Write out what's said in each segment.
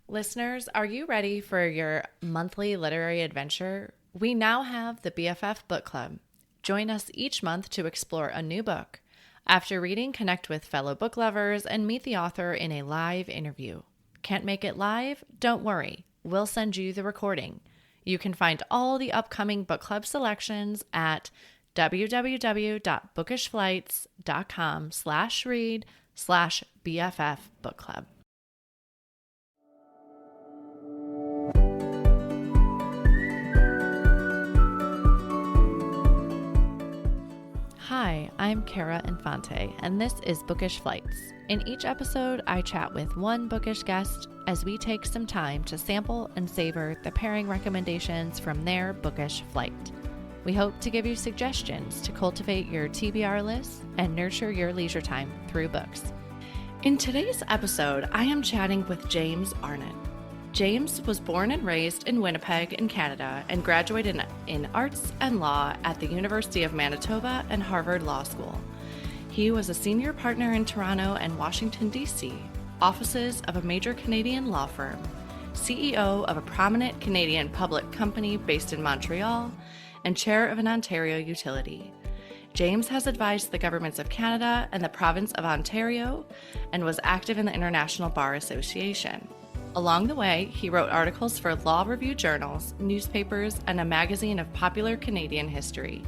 Listeners, are you ready for your monthly literary adventure? We now have the BFF Book Club. Join us each month to explore a new book. After reading, connect with fellow book lovers and meet the author in a live interview. Can't make it live? Don't worry. We'll send you the recording. You can find all the upcoming book club selections at www.bookishflights.com/read/BFF book club. Hi, I'm Kara Infante, and this is Bookish Flights. In each episode, I chat with one bookish guest as we take some time to sample and savor the pairing recommendations from their bookish flight. We hope to give you suggestions to cultivate your TBR list and nurture your leisure time through books. In today's episode, I am chatting with James Arnett. James was born and raised in Winnipeg in Canada and graduated in arts and law at the University of Manitoba and Harvard Law School. He was a senior partner in Toronto and Washington, D.C., offices of a major Canadian law firm, CEO of a prominent Canadian public company based in Montreal, and chair of an Ontario utility. James has advised the governments of Canada and the province of Ontario and was active in the International Bar Association. Along the way, he wrote articles for law review journals, newspapers, and a magazine of popular Canadian history,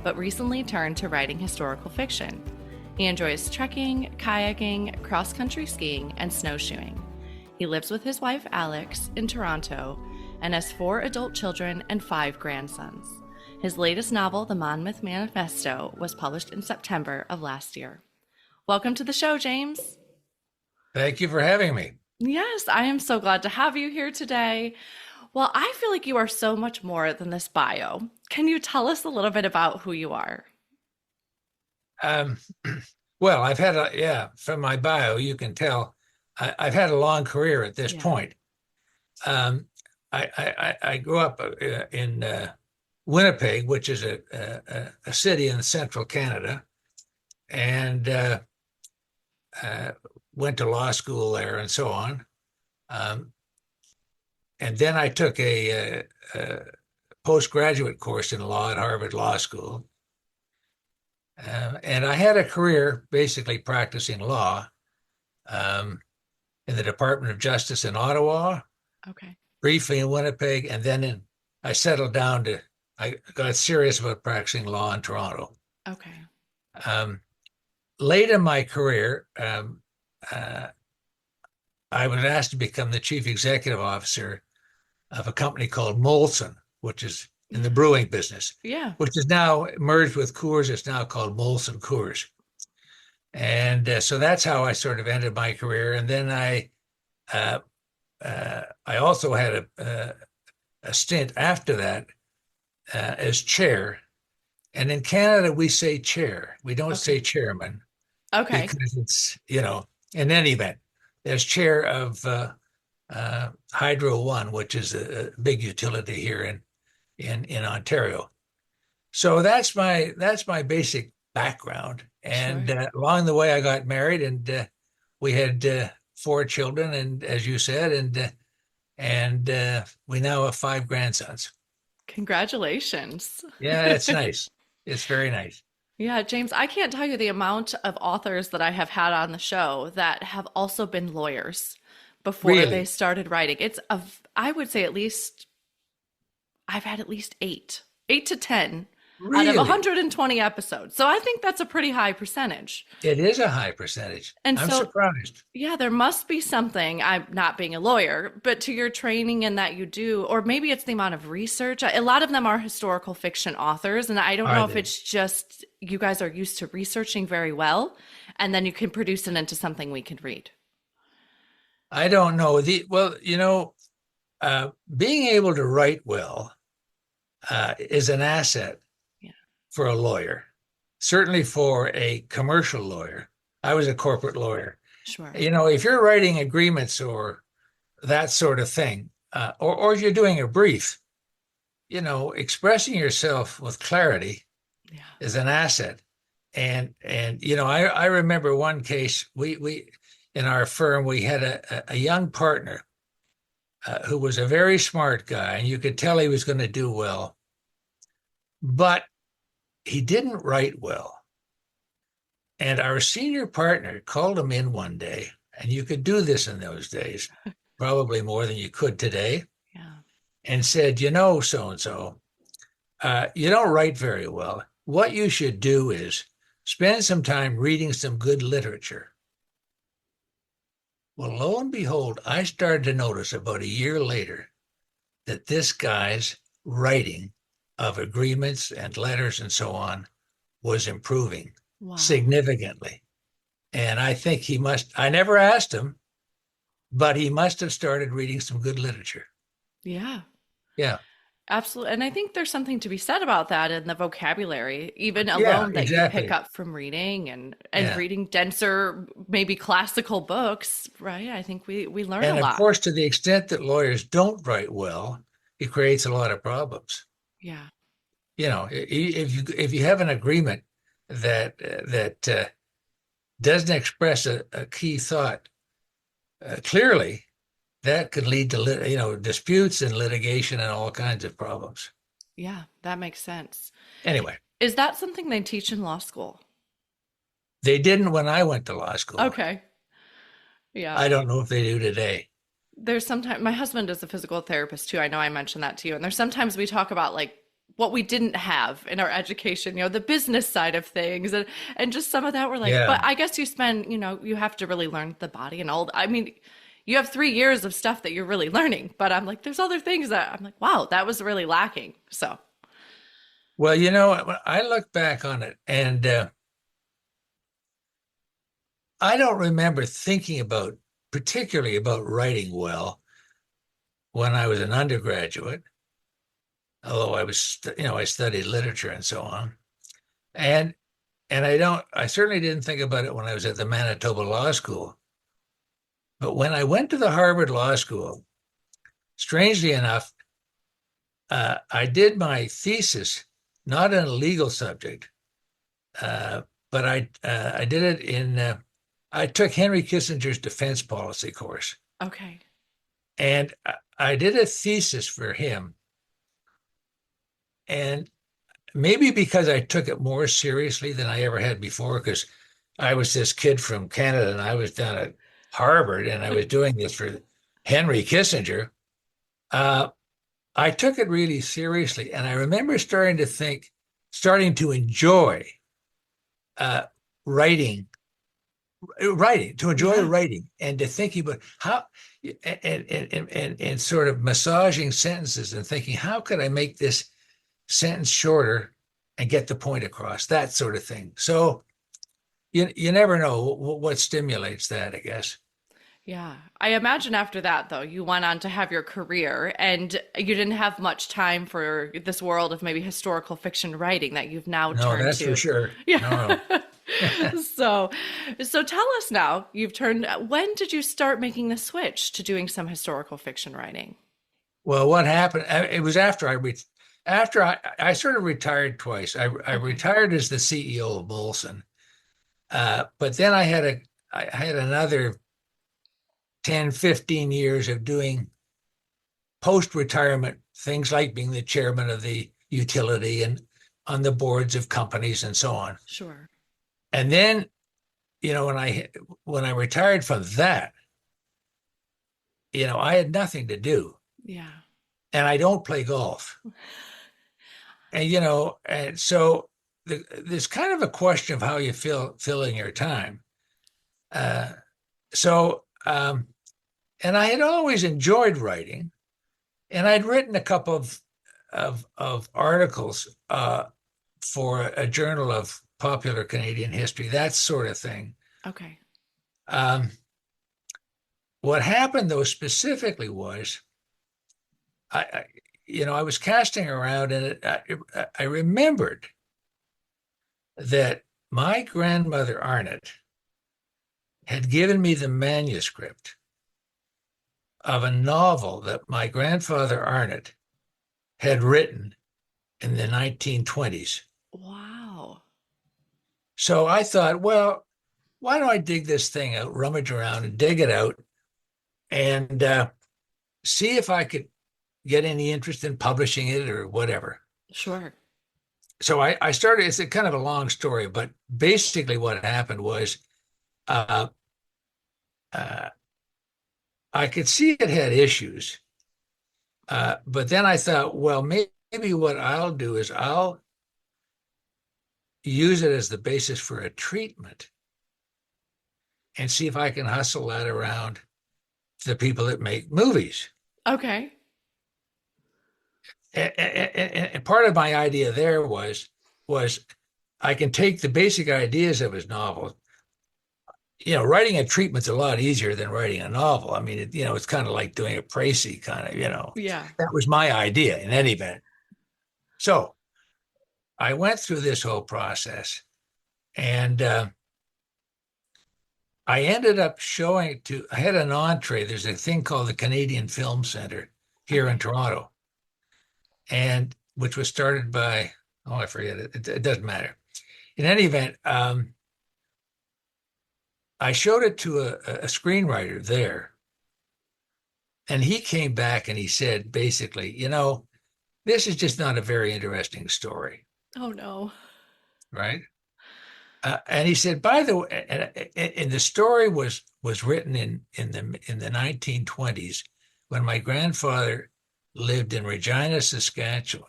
but recently turned to writing historical fiction. He enjoys trekking, kayaking, cross-country skiing, and snowshoeing. He lives with his wife, Alix, in Toronto, and has 4 adult children and 5 grandsons. His latest novel, The Monmouth Manifesto, was published in September of last year. Welcome to the show, James. Thank you for having me. Yes, I am so glad to have you here today. Well, I feel like you are so much more than this bio. Can you tell us a little bit about who you are? Well, I've had from my bio, you can tell I've had a long career at this point. I grew up in Winnipeg, which is a city in central Canada, and went to law school there and so on. And then I took a postgraduate course in law at Harvard Law School. And I had a career basically practicing law in the Department of Justice in Ottawa, briefly in Winnipeg, and then I settled down I got serious about practicing law in Toronto. Late in my career, I was asked to become the chief executive officer of a company called Molson, which is in the brewing business, which is now merged with Coors. It's now called Molson Coors. And so that's how I sort of ended my career. And then I also had a stint after that as chair. And in Canada, we say chair. We don't say chairman. Because it's, in any event, as chair of Hydro One, which is a big utility here in Ontario. So that's my basic background. And along the way, I got married, and we had 4 children, and as you said, and we now have 5 grandsons. Congratulations. Yeah, it's nice. It's very nice. Yeah, James, I can't tell you the amount of authors that I have had on the show that have also been lawyers before they started writing. I would say I've had at least 8 to 10 out of 120 episodes. So I think that's a pretty high percentage. It is a high percentage. I'm surprised. Yeah, there must be something, I'm not being a lawyer, but to your training and that you do, or maybe it's the amount of research. A lot of them are historical fiction authors, and I don't know if it's just you guys are used to researching very well, and then you can produce it into something we can read. I don't know. Being able to write well is an asset for a lawyer, certainly for a commercial lawyer. I was a corporate lawyer. Sure. If you're writing agreements or that sort of thing, or if you're doing a brief, expressing yourself with clarity is an asset. And I remember one case, we in our firm, we had a young partner who was a very smart guy, and you could tell he was going to do well, but he didn't write well. And our senior partner called him in one day, and you could do this in those days, probably more than you could today, Yeah. and said, you know, so-and-so, you don't write very well. What you should do is spend some time reading some good literature. Well, lo and behold, I started to notice about a year later that this guy's writing of agreements and letters and so on was improving significantly. And I think he must, I never asked him, but he must have started reading some good literature. Yeah. Yeah. Absolutely. And I think there's something to be said about that in the vocabulary, even alone that you pick up from reading and reading denser, maybe classical books, right? I think we learn a lot. And of course, to the extent that lawyers don't write well, it creates a lot of problems. Yeah. You know, if you have an agreement that doesn't express a key thought clearly, that could lead to disputes and litigation and all kinds of problems. Yeah, that makes sense. Anyway, is that something they teach in law school? They didn't when I went to law school. Okay. Yeah. I don't know if they do today. There's sometimes my husband is a physical therapist too. I know I mentioned that to you. And there's sometimes we talk about like what we didn't have in our education, the business side of things and just some of that we're like, but I guess you spend, you have to really learn the body and all. I mean, you have 3 years of stuff that you're really learning, but I'm like, there's other things that I'm like, wow, that was really lacking. So. Well, I look back on it and I don't remember thinking particularly about writing well when I was an undergraduate, although I studied literature and so on. And I certainly didn't think about it when I was at the Manitoba Law School. But when I went to the Harvard Law School, strangely enough, I did my thesis not in a legal subject, but I did it in. I took Henry Kissinger's defense policy course. Okay. And I did a thesis for him. And maybe because I took it more seriously than I ever had before, because I was this kid from Canada and I was down at Harvard and I was doing this for Henry Kissinger. I took it really seriously. And I remember starting to enjoy writing, to enjoy writing and to thinking about how, and sort of massaging sentences and thinking, how could I make this sentence shorter and get the point across, that sort of thing. So you never know what stimulates that, I guess. Yeah. I imagine after that, though, you went on to have your career and you didn't have much time for this world of maybe historical fiction writing that you've now turned to. No, that's for sure. Yeah. No. So tell us now, when did you start making the switch to doing some historical fiction writing? Well, what happened, it was after I sort of retired twice. I retired as the CEO of Molson. But then I had another 10, 15 years of doing post-retirement things like being the chairman of the utility and on the boards of companies and so on. Sure. And then, when I retired from that, I had nothing to do. Yeah. And I don't play golf. And so there's kind of a question of how you filling your time. And I had always enjoyed writing, and I'd written a couple of articles for a journal of popular Canadian history, that sort of thing. Okay. What happened though specifically was, I was casting around, and I remembered that my grandmother Arnett had given me the manuscript of a novel that my grandfather Arnett had written in the 1920s. Wow. So I thought, well, why don't I dig this thing out, rummage around and dig it out, and see if I could get any interest in publishing it or whatever. Sure. So I started, it's a kind of a long story, but basically what happened was uh, uh, I could see it had issues. But then I thought, well, maybe what I'll do is I'll use it as the basis for a treatment and see if I can hustle that around to the people that make movies. Okay. And part of my idea there was I can take the basic ideas of his novel. Writing a treatment's a lot easier than writing a novel. I mean, it's kind of like doing a précis kind of. Yeah. That was my idea in any event. So I went through this whole process, and I ended up showing I had an entree. There's a thing called the Canadian Film Center here in Toronto, and which was started by, I forget it. It doesn't matter. In any event, I showed it to a screenwriter there, and he came back and he said, basically, this is just not a very interesting story. Oh, no. Right. And he said, by the way, and the story was written in the 1920s when my grandfather lived in Regina, Saskatchewan.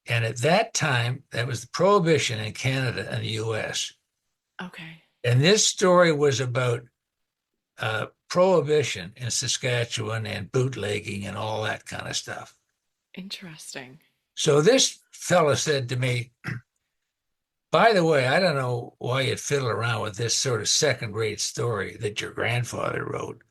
And at that time, that was the Prohibition in Canada and the US. Okay. And this story was about Prohibition in Saskatchewan and bootlegging and all that kind of stuff. Interesting. So this fellow said to me, by the way, I don't know why you'd fiddle around with this sort of second-rate story that your grandfather wrote,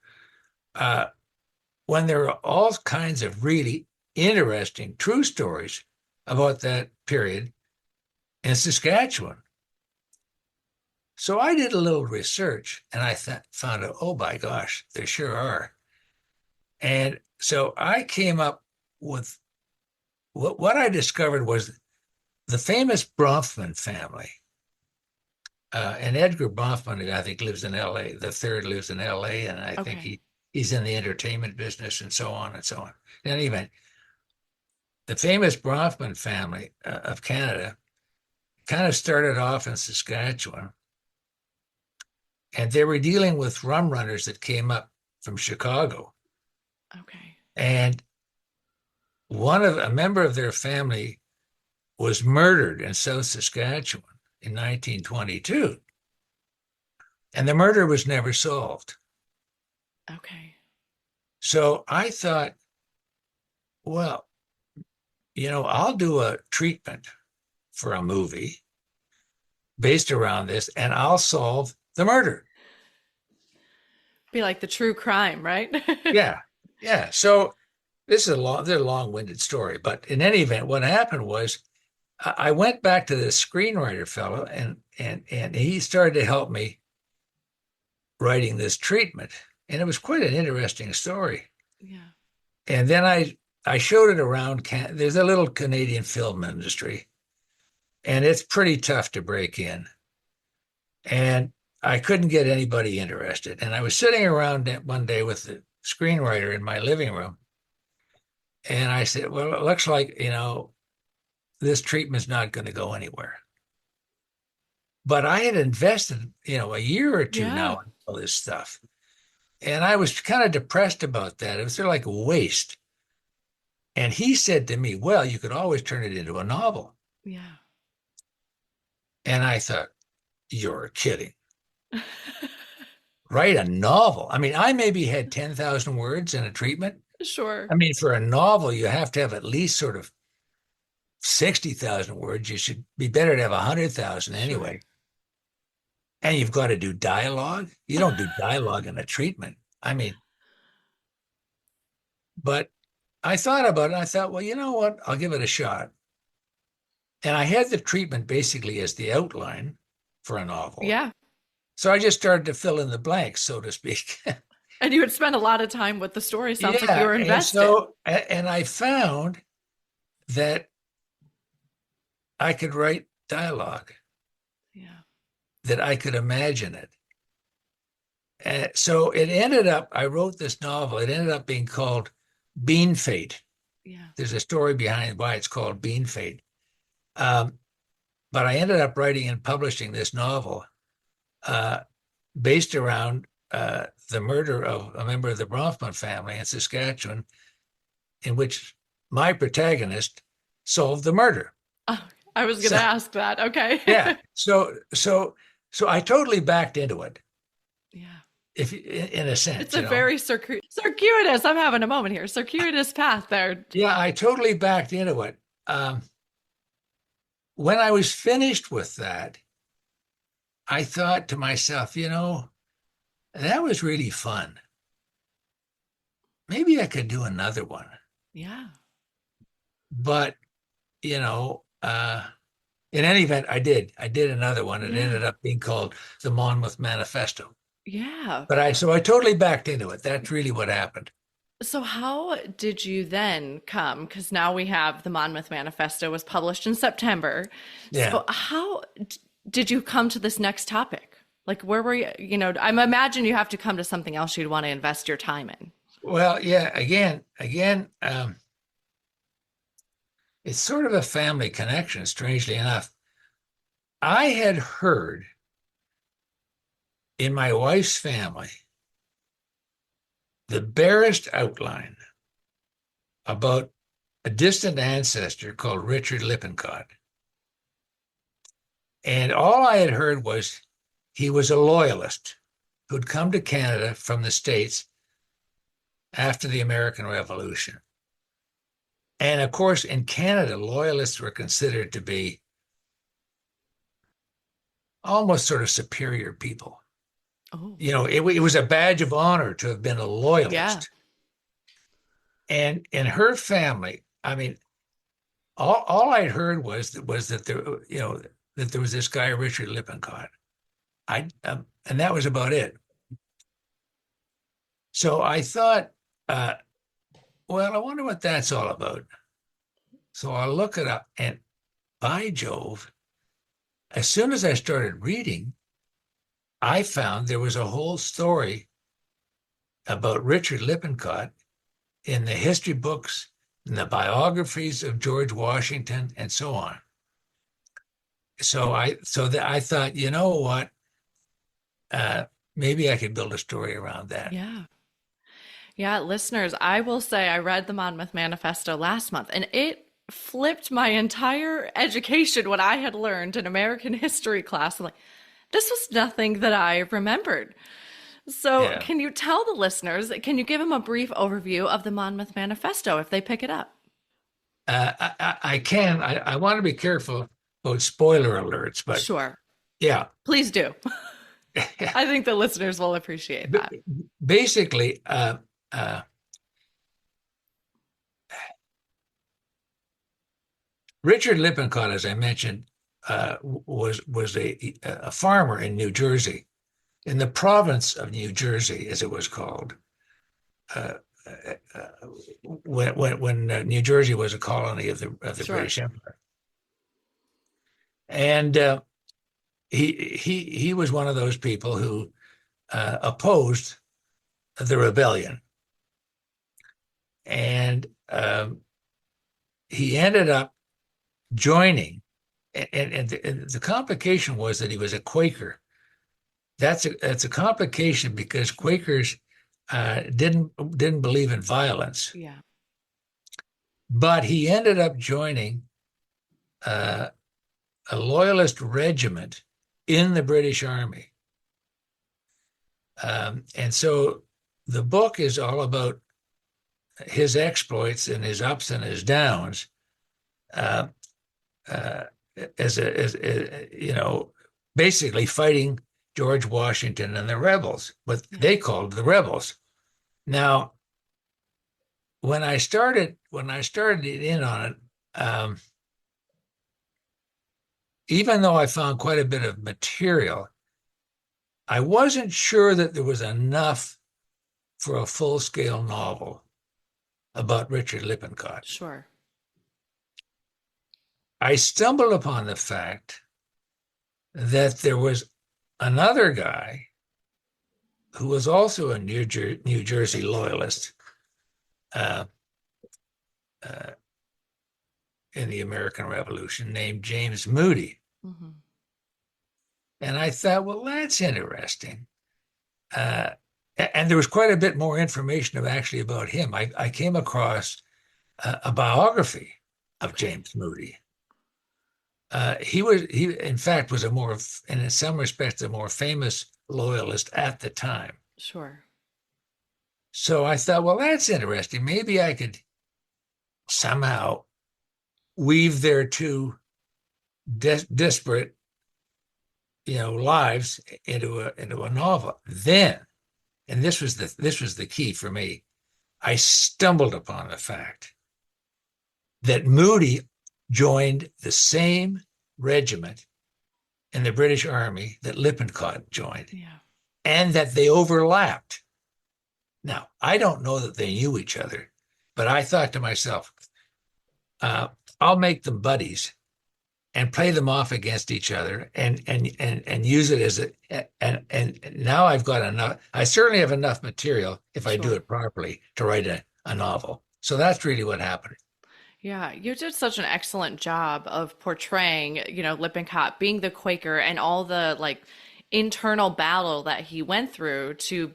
when there are all kinds of really interesting true stories about that period in Saskatchewan. So I did a little research, and I found out, oh my gosh, there sure are. And so I came up with what I discovered was the famous Bronfman family. And Edgar Bronfman, I think, lives in L.A. The third lives in L.A., and I think he's in the entertainment business and so on and so on. In any event, the famous Bronfman family of Canada kind of started off in Saskatchewan, and they were dealing with rum runners that came up from Chicago. Okay. And a member of their family was murdered in South Saskatchewan in 1922. And the murder was never solved. Okay. So I thought, well, I'll do a treatment for a movie based around this, and I'll solve the murder. Be like the true crime, right? Yeah. So this is they're a long-winded story, but in any event, what happened was I went back to the screenwriter fellow, and he started to help me writing this treatment, and it was quite an interesting story. Yeah. And then I showed it around. There's a little Canadian film industry, and it's pretty tough to break in. And I couldn't get anybody interested. And I was sitting around one day with the screenwriter in my living room, and I said, well, it looks like, this treatment's not going to go anywhere. But I had invested, a year or two now in all this stuff. And I was kind of depressed about that. It was sort of like a waste. And he said to me, well, you could always turn it into a novel. Yeah. And I thought, you're kidding. Write a novel. I mean, I maybe had 10,000 words in a treatment. Sure. I mean, for a novel, you have to have at least sort of 60,000 words. You should be better to have 100,000 anyway. Sure. And you've got to do dialogue. You don't do dialogue in a treatment. I mean, but I thought about it. And I thought, well, you know what? I'll give it a shot. And I had the treatment basically as the outline for a novel. Yeah. So I just started to fill in the blanks, so to speak. And you would spend a lot of time with the story. Sounds like you were invested. And I found that I could write dialogue. Yeah. That I could imagine it. So it ended up, I wrote this novel. It ended up being called Bean Fate. Yeah. There's a story behind why it's called Bean Fate. Um, but I ended up writing and publishing this novel based around the murder of a member of the Bronfman family in Saskatchewan, in which my protagonist solved the murder. Oh, I was going to ask that. Okay. Yeah. So I totally backed into it. Yeah. If in a sense, it's a very circuitous. I'm having a moment here. Circuitous path there. Yeah, I totally backed into it. When I was finished with that, I thought to myself, that was really fun. Maybe I could do another one. Yeah. But, in any event, I did. I did another one. It ended up being called the Monmouth Manifesto. Yeah. But I totally backed into it. That's really what happened. So how did you then come? Because now we have the Monmouth Manifesto was published in September. Yeah. So how did you come to this next topic? Like, where were you? I'm imagine you have to come to something else you'd want to invest your time in. Well, yeah. Again, it's sort of a family connection, strangely enough. I had heard in my wife's family the barest outline about a distant ancestor called Richard Lippincott. And all I had heard was he was a loyalist who'd come to Canada from the States after the American Revolution. And of course, in Canada, loyalists were considered to be almost sort of superior people. Oh. It was a badge of honor to have been a loyalist. Yeah. And in her family, I mean, all I'd heard was that there was this guy Richard Lippincott. And that was about it. So I thought, well, I wonder what that's all about. So I'll look it up, and by Jove, as soon as I started reading, I found there was a whole story about Richard Lippincott in the history books, in the biographies of George Washington, and so on. So I thought, you know what? Maybe I could build a story around that. Yeah. Yeah, listeners, I will say I read the Monmouth Manifesto last month, and it flipped my entire education, what I had learned in American history class. I'm like, this was nothing that I remembered. So Can you tell the listeners, can you give them a brief overview of the Monmouth Manifesto if they pick it up? I can. I want to be careful about spoiler alerts, but sure. Yeah. Please do. I think the listeners will appreciate that. Basically, Richard Lippincott, as I mentioned, was a farmer in New Jersey, in the province of New Jersey, as it was called, when New Jersey was a colony of the sure. British Empire. And he was one of those people who opposed the rebellion, and he ended up joining. And the complication was that he was a Quaker. That's a complication because Quakers didn't believe in violence. Yeah. But he ended up joining a loyalist regiment in the British Army. And so the book is all about his exploits and his ups and his downs, as basically fighting George Washington and the rebels, what they called the rebels. Now, when I started in on it, even though I found quite a bit of material, I wasn't sure that there was enough for a full-scale novel about Richard Lippincott. Sure. I stumbled upon the fact that there was another guy who was also a New Jersey loyalist uh, uh, in the American Revolution, named James Moody. Mm-hmm. And I thought, well, that's interesting. And there was quite a bit more information actually about him. I came across a biography of James Moody. He in fact was in some respects, a more famous loyalist at the time. Sure. So I thought, well, that's interesting. Maybe I could somehow weave their two disparate, lives into a novel. Then, and this was the key for me, I stumbled upon the fact that Moody joined the same regiment in the British Army that Lippincott joined, and that they overlapped. Now, I don't know that they knew each other, but I thought to myself, I'll make them buddies and play them off against each other and use it as and now I've got enough. I certainly have enough material if I do it properly to write a novel. So that's really what happened. Yeah, you did such an excellent job of portraying, Lippincott being the Quaker and all the internal battle that he went through to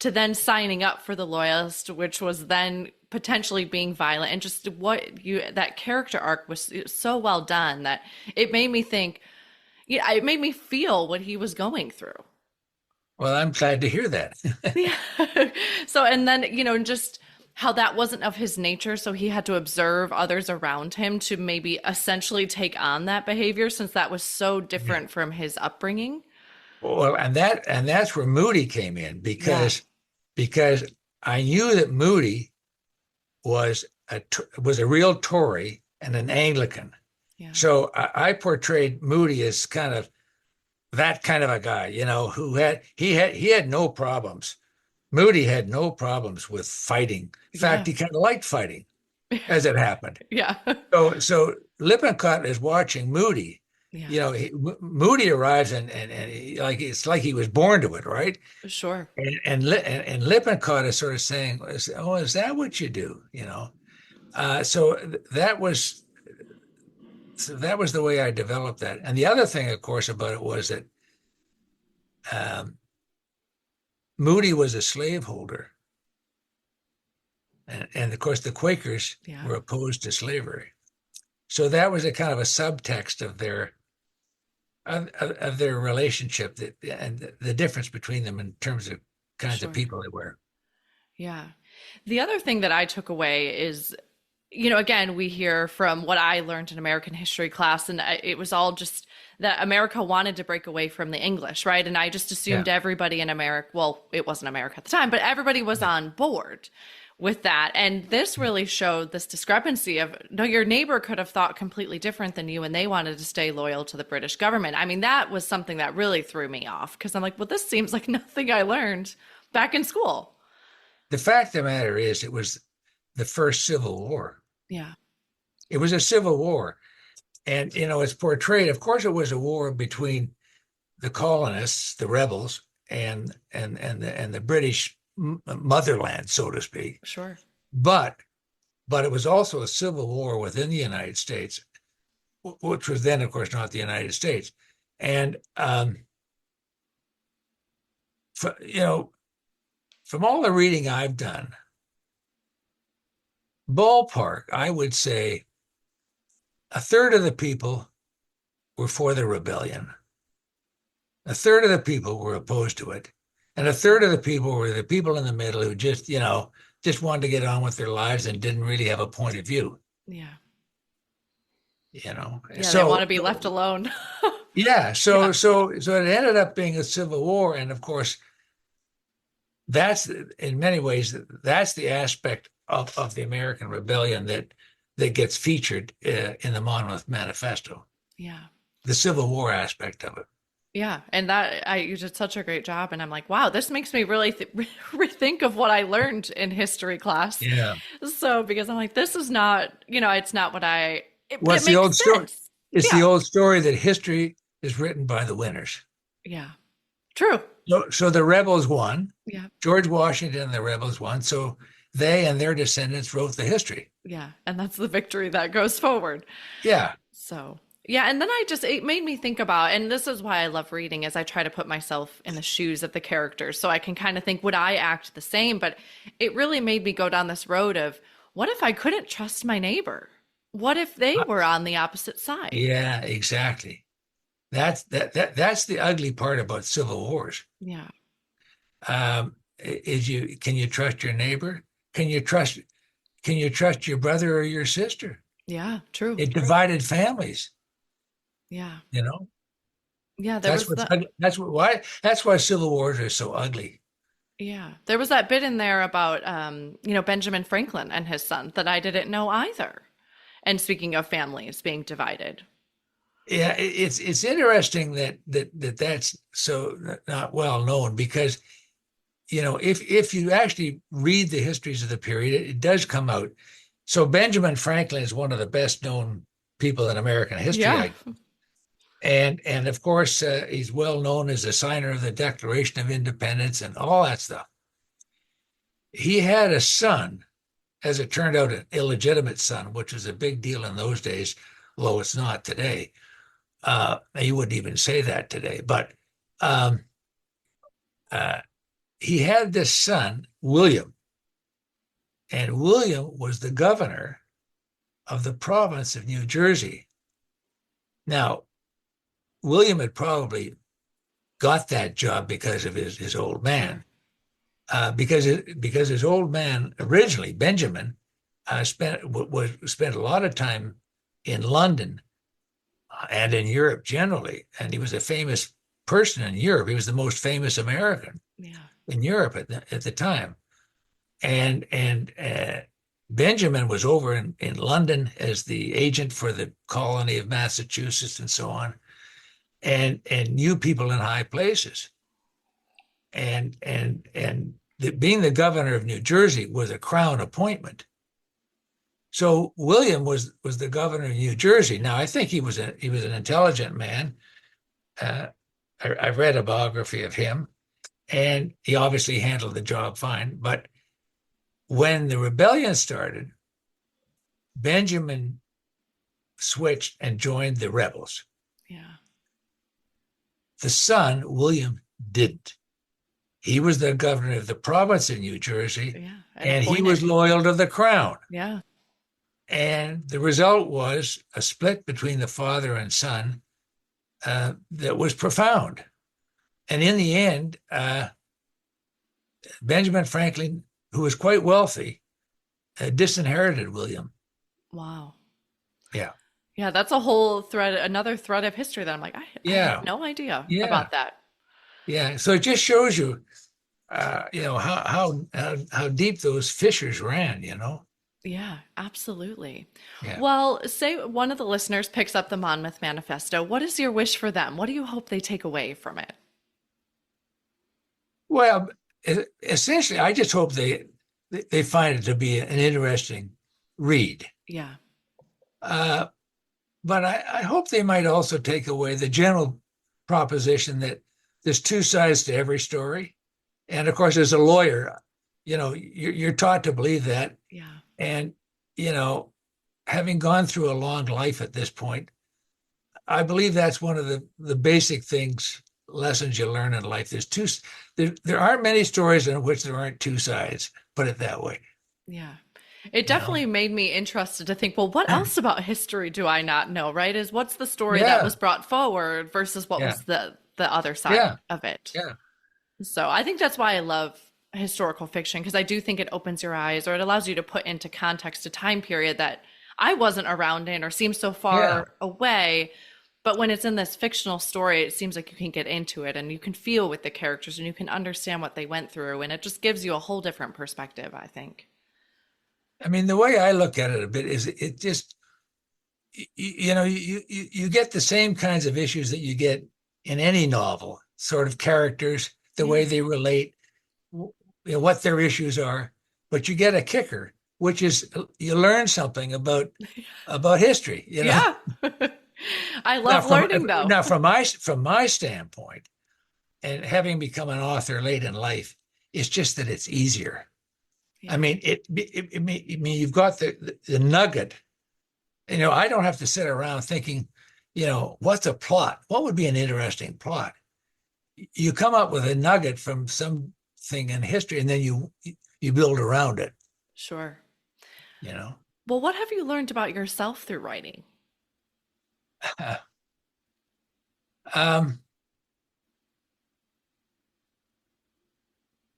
then signing up for the Loyalist, which was then potentially being violent, and just that character arc was so well done that it made me think, it made me feel what he was going through. Well, I'm glad to hear that. Yeah. So, and then, just how that wasn't of his nature. So he had to observe others around him to maybe essentially take on that behavior, since that was so different from his upbringing. Well, and that's where Moody came in, because I knew that Moody was a real Tory and an Anglican. Yeah. So I portrayed Moody as kind of that kind of a guy, who had no problems. Moody had no problems with fighting. In fact, he kind of liked fighting, as it happened. Yeah. So Lippincott is watching Moody. Yeah. Moody arrives and it's like he was born to it, right? Sure. And Lippincott is sort of saying, "Oh, is that what you do?" So that was the way I developed that. And the other thing, of course, about it was that Moody was a slaveholder, and of course the Quakers were opposed to slavery. So that was a kind of a subtext of their relationship, and the difference between them in terms of kinds of people they were. Yeah. The other thing that I took away is, again, we hear from what I learned in American history class, and it was all just that America wanted to break away from the English, right? And I just assumed everybody in America, well, it wasn't America at the time, but everybody was on board with that. And this really showed this discrepancy of, no, your neighbor could have thought completely different than you, and they wanted to stay loyal to the British government. I mean, that was something that really threw me off, because I'm like, well, this seems like nothing I learned back in school. The fact of the matter is, it was the first Civil War. Yeah. It was a civil war. And, it's portrayed, of course, it was a war between the colonists, the rebels, and the British motherland, so to speak. Sure. But it was also a civil war within the United States, which was then, of course, not the United States. And, from all the reading I've done, ballpark, I would say a third of the people were for the rebellion. A third of the people were opposed to it. And a third of the people were the people in the middle who just wanted to get on with their lives and didn't really have a point of view. Yeah. So they want to be left alone. So it ended up being a civil war. And of course, that's, in many ways, that's the aspect of the American Rebellion that gets featured in the Monmouth Manifesto. Yeah. The Civil War aspect of it. Yeah. And you did such a great job. And I'm like, wow, this makes me really rethink of what I learned in history class. Yeah. So, because I'm like, this is not, it's not what it's the old story. It's the old story that history is written by the winners. Yeah. True. So the rebels won. Yeah. George Washington and the rebels won. So they and their descendants wrote the history. Yeah. And that's the victory that goes forward. Yeah. So, yeah. And then it made me think about, and this is why I love reading, is I try to put myself in the shoes of the characters. So I can kind of think, would I act the same? But it really made me go down this road of, what if I couldn't trust my neighbor? What if they were on the opposite side? Yeah, exactly. That's the ugly part about civil wars. Yeah. Can you trust your neighbor? Can you trust your brother or your sister? Yeah, true. It divided families. Yeah. You know? Yeah, That's why civil wars are so ugly. Yeah. There was that bit in there about Benjamin Franklin and his son that I didn't know either. And speaking of families being divided. Yeah, it's interesting that's so not well known, because if you actually read the histories of the period, it does come out. So Benjamin Franklin is one of the best known people in American history. Yeah. And of course, he's well known as a signer of the Declaration of Independence and all that stuff. He had a son, as it turned out, an illegitimate son, which was a big deal in those days, although it's not today. You wouldn't even say that today, but he had this son, William, and William was the governor of the province of New Jersey. Now, William had probably got that job because of his old man, because his old man originally, Benjamin, spent a lot of time in London and in Europe generally, and he was a famous person in Europe. He was the most famous American in Europe at the time, and Benjamin was over in London as the agent for the colony of Massachusetts and so on, and knew people in high places, and being the governor of New Jersey was a crown appointment. So William was the governor of New Jersey. Now, I think he was an intelligent man. I've read a biography of him, and he obviously handled the job fine. But when the rebellion started, Benjamin switched and joined the rebels. Yeah. The son, William, didn't. He was the governor of the province of New Jersey, and he was loyal to the crown. Yeah. And the result was a split between the father and son that was profound. And in the end, Benjamin Franklin, who was quite wealthy, disinherited William. Wow. Yeah. Yeah, that's a whole thread, another thread of history that I'm like, I had no idea about that. Yeah. So it just shows you, how deep those fissures ran, Yeah, absolutely. Yeah. Well, say one of the listeners picks up the Monmouth Manifesto. What is your wish for them? What do you hope they take away from it? Well, essentially, I just hope they find it to be an interesting read. Yeah. But I hope they might also take away the general proposition that there's two sides to every story. And of course, as a lawyer, you're taught to believe that. Yeah. And, having gone through a long life at this point, I believe that's one of the basic lessons you learn in life. There aren't many stories in which there aren't two sides, put it that way. Yeah. It definitely made me interested to think, well, what else about history do I not know, right? What's the story that was brought forward versus what was the other side of it? Yeah. So I think that's why I love historical fiction, because I do think it opens your eyes, or it allows you to put into context a time period that I wasn't around in or seems so far away. But when it's in this fictional story, it seems like you can get into it and you can feel with the characters and you can understand what they went through. And it just gives you a whole different perspective, I think. I mean, the way I look at it a bit is it just, you get the same kinds of issues that you get in any novel, sort of characters, the way they relate, what their issues are, but you get a kicker, which is you learn something about history. Yeah, I love learning though. Now, from my standpoint, and having become an author late in life, it's just that it's easier. Yeah. I mean, I mean, you've got the nugget. I don't have to sit around thinking, what's a plot? What would be an interesting plot? You come up with a nugget from something in history, and then you build around it. Sure. Well, what have you learned about yourself through writing?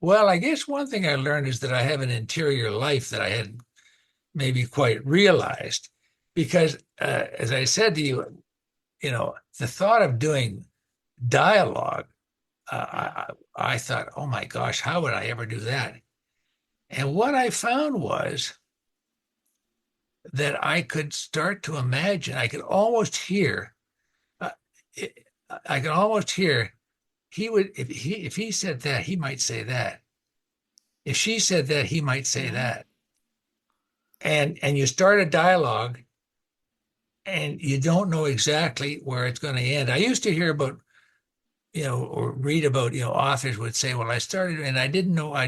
Well, I guess one thing I learned is that I have an interior life that I hadn't maybe quite realized, because as I said to you, the thought of doing dialogue, I thought, oh my gosh, how would I ever do that? And what I found was that I could start to imagine, I could almost hear, he would, if he said that, he might say that. If she said that, he might say that. And you start a dialogue and you don't know exactly where it's going to end. I used to hear about, or read about, authors would say, well, I started and I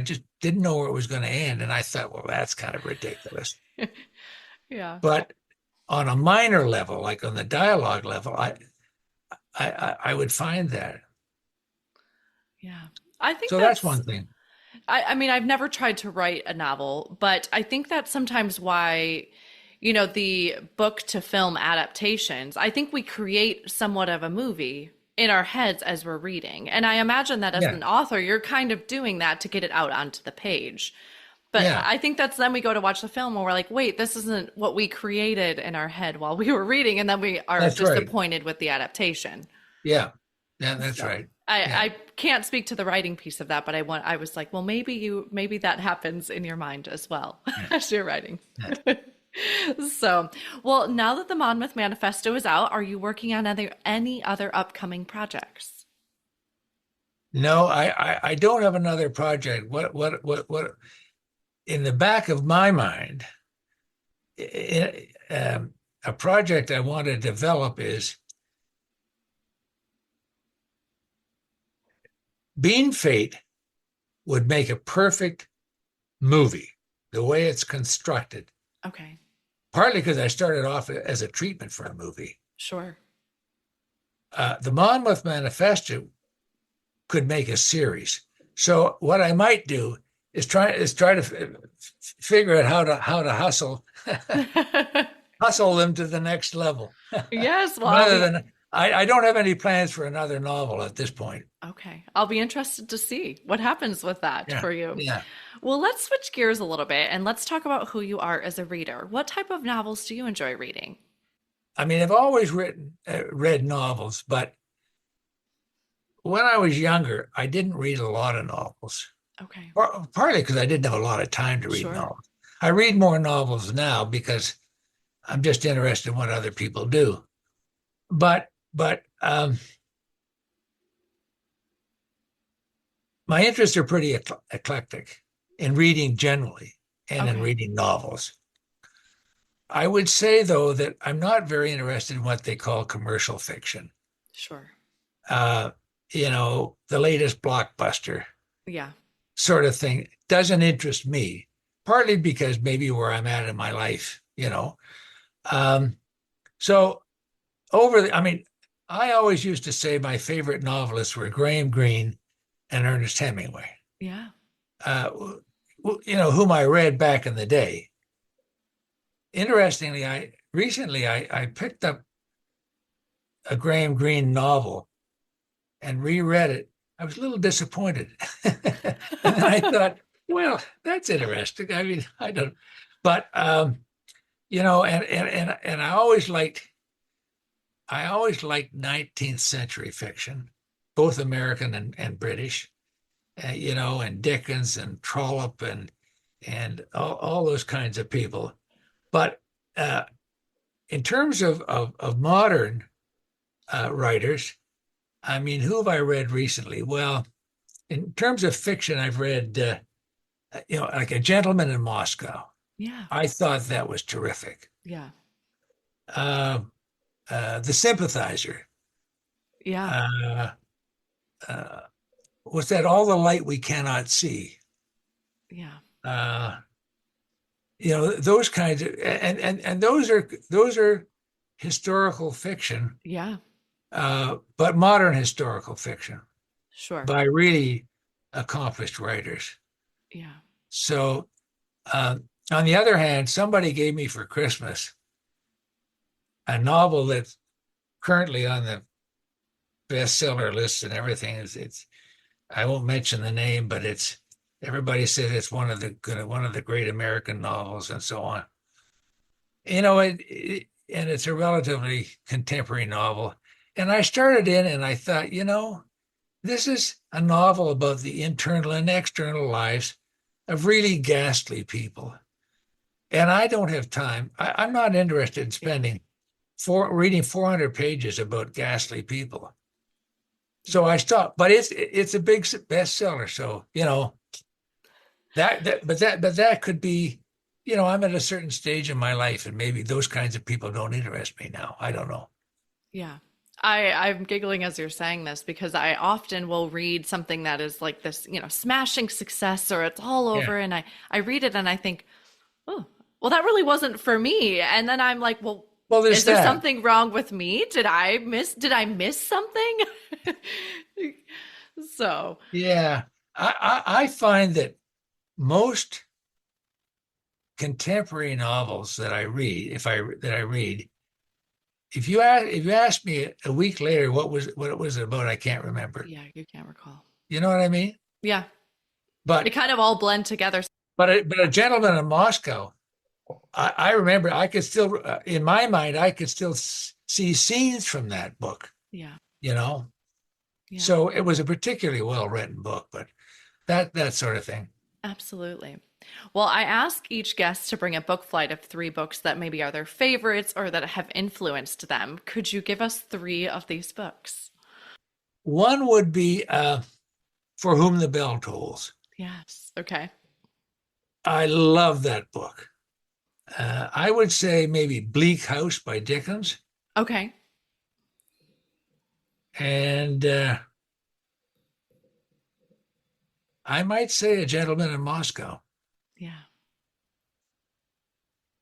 just didn't know where it was going to end. And I thought, well, that's kind of ridiculous. Yeah. But on a minor level, like on the dialogue level, I would find that. Yeah. I think so that's one thing. I mean, I've never tried to write a novel, but I think that's sometimes why, the book to film adaptations, I think we create somewhat of a movie in our heads as we're reading. And I imagine that as an author, you're kind of doing that to get it out onto the page. But I think that's then we go to watch the film and we're like, wait, this isn't what we created in our head while we were reading. And then we are disappointed with the adaptation. Yeah. Yeah, that's right. I can't speak to the writing piece of that, but I was like, well, maybe that happens in your mind as well as you're writing. Yeah. So, well, now that the Monmouth Manifesto is out, are you working on any other upcoming projects? No, I don't have another project. What in the back of my mind, a project I want to develop is Bean Fate would make a perfect movie, the way it's constructed. Okay. Partly because I started off as a treatment for a movie. Sure. The Monmouth Manifesto could make a series. So what I might do is try to figure out how to hustle them to the next level. Yes. Well, rather than I don't have any plans for another novel at this point. Okay. I'll be interested to see what happens with that for you. Yeah. Well, let's switch gears a little bit and let's talk about who you are as a reader. What type of novels do you enjoy reading? I mean, I've always read novels, but when I was younger, I didn't read a lot of novels. Okay. Partly because I didn't have a lot of time to read novels. I read more novels now because I'm just interested in what other people do. But my interests are pretty eclectic in reading generally and in reading novels. I would say, though, that I'm not very interested in what they call commercial fiction. Sure. The latest blockbuster. Yeah. Sort of thing doesn't interest me, partly because maybe where I'm at in my life, So I always used to say my favorite novelists were Graham Greene and Ernest Hemingway. Yeah. Whom I read back in the day. Interestingly, I picked up a Graham Greene novel and reread it. I was a little disappointed. And I thought, well, that's interesting. I mean, I don't, but and I always liked 19th century fiction, both American and British, and Dickens and Trollope and all those kinds of people. But in terms of modern writers, I mean, who have I read recently? Well, in terms of fiction, I've read, like A Gentleman in Moscow. Yeah. I thought that was terrific. Yeah. The Sympathizer. Yeah. what's that? All the light we cannot see. Yeah. Those kinds of, and those are historical fiction. Yeah. But modern historical fiction. Sure. By really accomplished writers. Yeah. So, on the other hand, somebody gave me for Christmas a novel that's currently on the bestseller list and everything. It's I won't mention the name, but everybody said it's one of the great American novels and so on. And it's a relatively contemporary novel. And I started in and I thought, this is a novel about the internal and external lives of really ghastly people. And I don't have time. I'm not interested in spending reading 400 pages about ghastly people. So I stopped. But it's a big bestseller. So, that could be, I'm at a certain stage in my life, and maybe those kinds of people don't interest me now. I don't know. Yeah. I'm giggling as you're saying this because I often will read something that is like this, smashing success or it's all over. And I read it and I think, oh, well, that really wasn't for me. And then I'm like, well, is there something wrong with me? Did I miss something? So. Yeah. I find that most contemporary novels that I read, if you ask me a week later what it was about, I can't remember. Yeah, you can't recall. You know what I mean? Yeah. But it kind of all blend together. But a Gentleman in Moscow, I remember I could still, in my mind, I could still see scenes from that book. Yeah. Yeah. So it was a particularly well-written book, but that sort of thing. Absolutely. Well, I ask each guest to bring a book flight of 3 books that maybe are their favorites or that have influenced them. Could you give us 3 of these books? One would be For Whom the Bell Tolls. Yes. Okay. I love that book. I would say maybe Bleak House by Dickens. Okay. And I might say A Gentleman in Moscow. Yeah.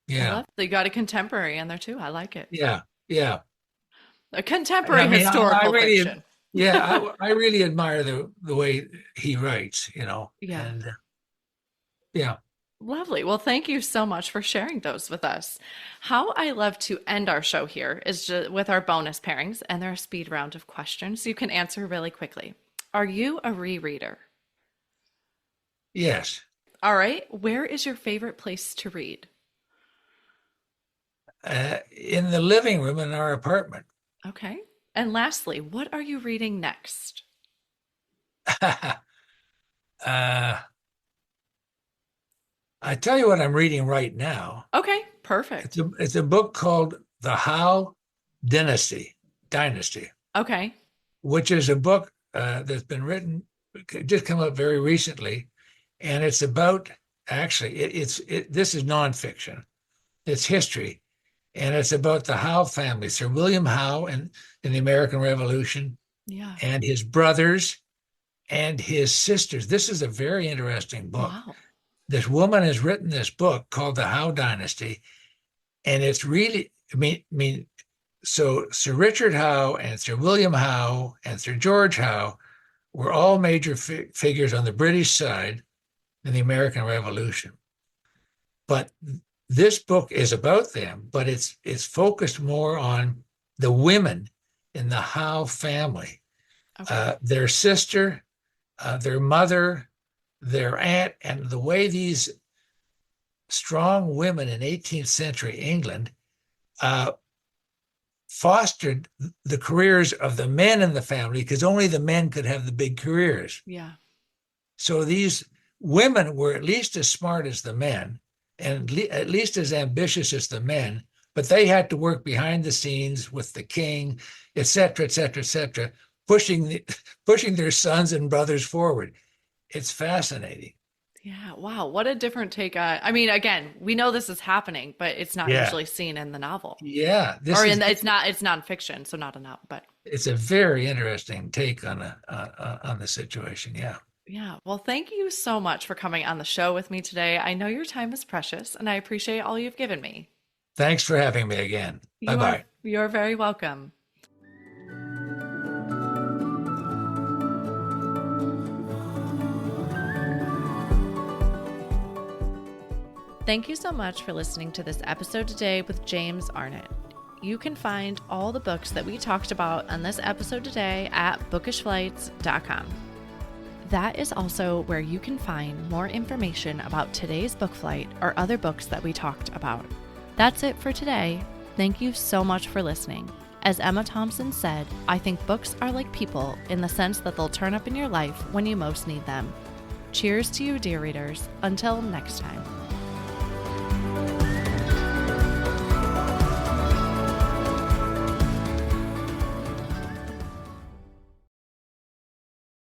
Yeah. They got a contemporary in there too. I like it. Yeah. Yeah. A contemporary historical fiction. Yeah. I really admire the way he writes, Yeah. And yeah. Lovely. Well, thank you so much for sharing those with us. How I love to end our show here is with our bonus pairings, and they're a speed round of questions you can answer really quickly. Are you a rereader? Yes. All right. Where is your favorite place to read? In the living room in our apartment. Okay. And lastly, what are you reading next? I tell you what I'm reading right now. Okay, perfect. It's a book called The Howe Dynasty. Okay. Which is a book that's been written, just come up very recently, and it's about this is nonfiction. It's history, and it's about the Howe family, Sir William Howe, in the American Revolution, and his brothers and his sisters. This is a very interesting book. Wow. This woman has written this book called The Howe Dynasty, and it's really, so Sir Richard Howe and Sir William Howe and Sir George Howe were all major figures on the British side in the American Revolution. But this book is about them, but it's focused more on the women in the Howe family, their sister, their mother, their aunt, and the way these strong women in 18th century England fostered the careers of the men in the family, because only the men could have the big careers. Yeah. So these women were at least as smart as the men and at least as ambitious as the men, but they had to work behind the scenes with the king, et cetera, pushing their sons and brothers forward. It's fascinating. Yeah. Wow. What a different take on, I mean, again, we know this is happening, but it's not usually seen in the novel. Yeah. It's nonfiction, so not a novel, but it's a very interesting take on the situation. Yeah. Yeah. Well, thank you so much for coming on the show with me today. I know your time is precious and I appreciate all you've given me. Thanks for having me again. Bye-bye. You're very welcome. Thank you so much for listening to this episode today with James Arnett. You can find all the books that we talked about on this episode today at bookishflights.com. That is also where you can find more information about today's book flight or other books that we talked about. That's it for today. Thank you so much for listening. As Emma Thompson said, I think books are like people in the sense that they'll turn up in your life when you most need them. Cheers to you, dear readers. Until next time.